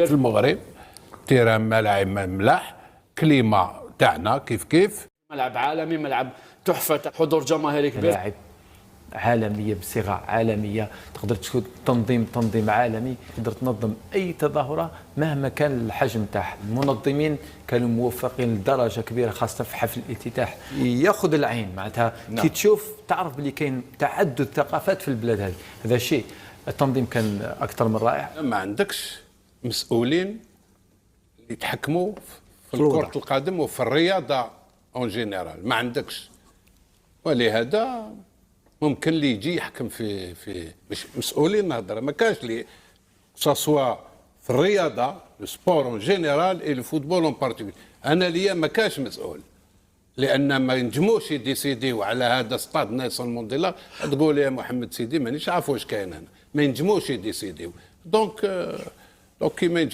في المغرب تيران ملاعب ملاح، كليما تاعنا كيف ملعب عالمي، ملعب تحفه، حضور جماهيري كبير، ملاعب عالميه بصيغه عالميه، تقدر تكون تنظيم عالمي، تقدر تنظم اي تظاهره مهما كان الحجم تاعها. المنظمين كانوا موفقين لدرجه كبيره خاصه في حفل الافتتاح، ياخذ العين معناتها كي تشوف تعرف بلي كاين تعدد ثقافات في البلاد هذه. هذا شيء التنظيم كان اكثر من رائع. ما عندكش مسؤولين يتحكموا في كرة القدم وفي الرياضة اون جينيرال، ما عندكش. ولهذا ممكن اللي يجي يحكم في مش مسؤولين نهضر، ما كانش اللي سوا في الرياضة السبور اون جينيرال اي الفوتبول اون بارتيكول. انا ليا ما كانش مسؤول، لان ما ينجموش يديسيديو على هذا ستاد نيلسون مانديلا. تقول يا محمد سيدي مانيش عارف واش كاين هنا، ما ينجموش يديسيديو. دونك كي ما